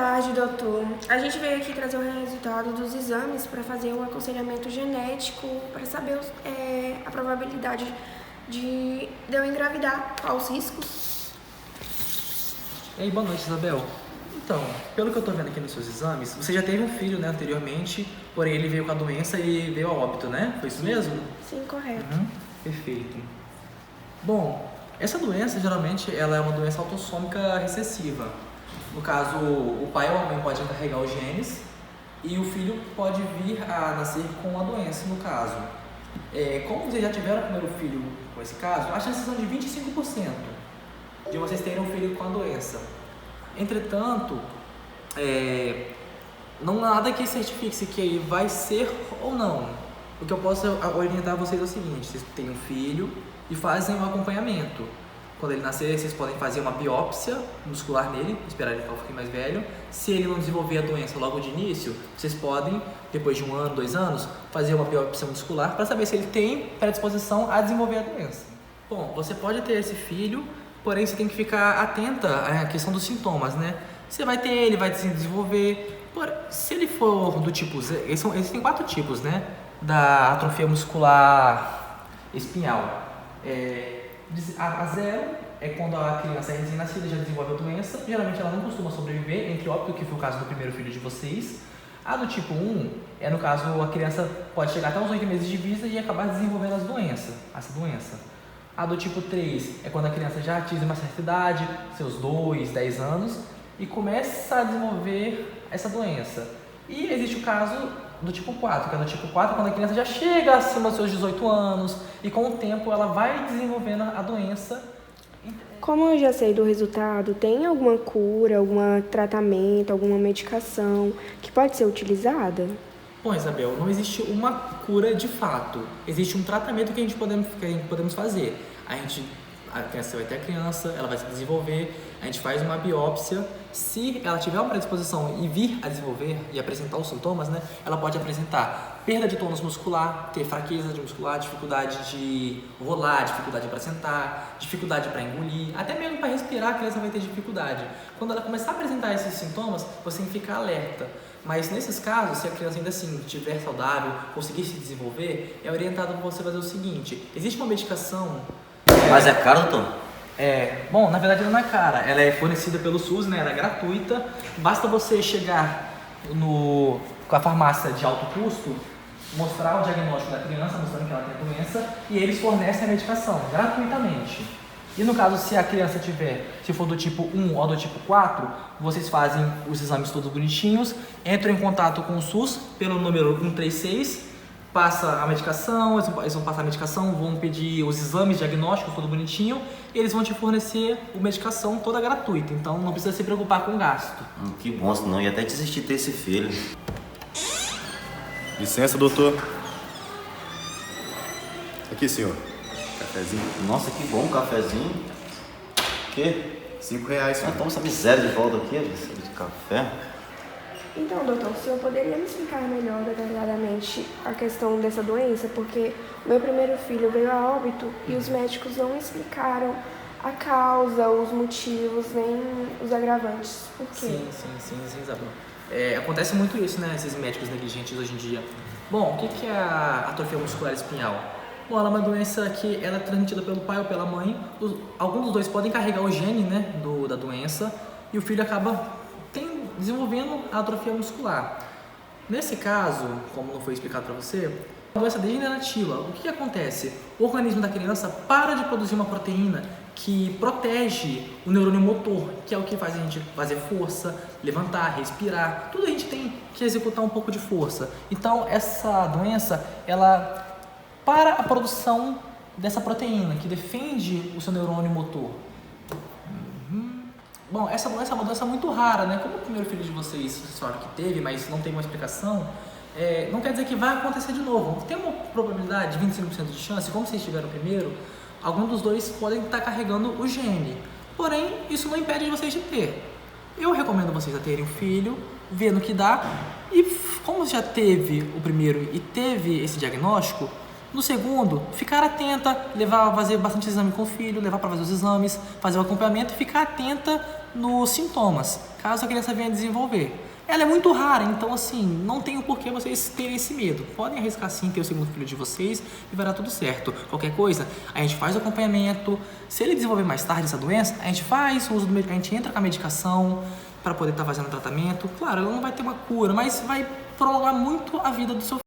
tarde, doutor. A gente veio aqui trazer o resultado dos exames para fazer um aconselhamento genético para saber a probabilidade de eu engravidar, quais os riscos. E aí, boa noite, Isabel. Então, pelo que eu tô vendo aqui nos seus exames, você já teve um filho, né, anteriormente, porém ele veio com a doença e veio a óbito, né? Foi isso mesmo? Sim, correto. Perfeito. Bom, essa doença, geralmente, ela é uma doença autossômica recessiva. No caso, o pai ou a mãe podem carregar os genes e o filho pode vir a nascer com a doença, no caso. Como vocês já tiveram o primeiro filho com esse caso, a chance são de 25% de vocês terem um filho com a doença. Entretanto, não há nada que certifique-se que vai ser ou não. O que eu posso orientar vocês é o seguinte: vocês têm um filho e fazem um acompanhamento. Quando ele nascer, vocês podem fazer uma biópsia muscular nele, esperar ele ficar um pouquinho mais velho. Se ele não desenvolver a doença logo de início, vocês podem, depois de 1 ano, 2 anos, fazer uma biópsia muscular para saber se ele tem predisposição a desenvolver a doença. Bom, você pode ter esse filho, porém você tem que ficar atenta à questão dos sintomas, né? Você vai ter ele, vai se desenvolver. Se ele for do tipo Z, existem 4 tipos, né? Da atrofia muscular espinhal. A 0 é quando a criança é recém-nascida, já desenvolve a doença. Geralmente ela não costuma sobreviver, entre óbito, que foi o caso do primeiro filho de vocês. A do tipo 1 é, no caso, a criança pode chegar até uns 8 meses de vida e acabar desenvolvendo essa doença. A do tipo 3 é quando a criança já atinge uma certa idade, seus 2, 10 anos, e começa a desenvolver essa doença. E existe o caso do tipo 4, que é do tipo 4 quando a criança já chega acima dos seus 18 anos e com o tempo ela vai desenvolvendo a doença. Como eu já sei do resultado, tem alguma cura, algum tratamento, alguma medicação que pode ser utilizada? Bom, Isabel, não existe uma cura de fato. Existe um tratamento que a gente podemos fazer. A criança vai ter a criança, ela vai se desenvolver, a gente faz uma biópsia. Se ela tiver uma predisposição e vir a desenvolver e apresentar os sintomas, né, ela pode apresentar perda de tônus muscular, ter fraqueza de muscular, dificuldade de rolar, dificuldade para sentar, dificuldade para engolir, até mesmo para respirar a criança vai ter dificuldade. Quando ela começar a apresentar esses sintomas, você tem que ficar alerta. Mas nesses casos, se a criança ainda assim estiver saudável, conseguir se desenvolver, é orientado para você fazer o seguinte: existe uma medicação. Mas é caro, doutor? Bom, na verdade ela não é cara, ela é fornecida pelo SUS, né? Ela é gratuita. Basta você chegar com a farmácia de alto custo, mostrar o diagnóstico da criança, mostrando que ela tem a doença, e eles fornecem a medicação gratuitamente. E no caso, se a criança se for do tipo 1 ou do tipo 4, vocês fazem os exames todos bonitinhos, entram em contato com o SUS pelo número 136, passa a medicação, eles vão passar a medicação, vão pedir os exames diagnósticos, tudo bonitinho, e eles vão te fornecer a medicação toda gratuita, então não precisa se preocupar com gasto. Que bom, senão ia até desistir de ter esse filho. Licença, doutor. Aqui, senhor. Cafezinho. Nossa, que bom, um cafezinho. Que? R$5, senhor. Toma essa miséria de volta aqui, de café. Então, doutor, o senhor poderia me explicar melhor detalhadamente a questão dessa doença? Porque o meu primeiro filho veio a óbito e os médicos não explicaram a causa, os motivos, nem os agravantes. Por quê? Sim, Isabel. Acontece muito isso, né? Esses médicos negligentes hoje em dia. Bom, o que é a atrofia muscular espinhal? Bom, ela é uma doença que ela é transmitida pelo pai ou pela mãe. Alguns dos dois podem carregar o gene, né, da doença, e o filho acaba desenvolvendo a atrofia muscular. Nesse caso, como não foi explicado para você, é uma doença degenerativa. O que acontece? O organismo da criança para de produzir uma proteína que protege o neurônio motor, que é o que faz a gente fazer força, levantar, respirar. Tudo a gente tem que executar um pouco de força. Então, essa doença, ela para a produção dessa proteína que defende o seu neurônio motor. Bom, essa doença é uma doença muito rara, né? Como o primeiro filho de vocês falaram que teve, mas não tem uma explicação, não quer dizer que vai acontecer de novo. Tem uma probabilidade de 25% de chance, como vocês tiveram primeiro, algum dos dois podem estar carregando o gene. Porém, isso não impede de vocês de ter. Eu recomendo vocês a terem um filho, ver no que dá, e como já teve o primeiro e teve esse diagnóstico, No segundo, ficar atenta, levar a fazer bastante exame com o filho, levar para fazer os exames, fazer o acompanhamento e ficar atenta nos sintomas, caso a criança venha desenvolver. Ela é muito rara, então assim, não tem o porquê vocês terem esse medo. Podem arriscar sim ter o segundo filho de vocês e vai dar tudo certo. Qualquer coisa, a gente faz o acompanhamento. Se ele desenvolver mais tarde essa doença, a gente faz o uso a gente entra com a medicação para poder estar fazendo o tratamento. Claro, ela não vai ter uma cura, mas vai prolongar muito a vida do seu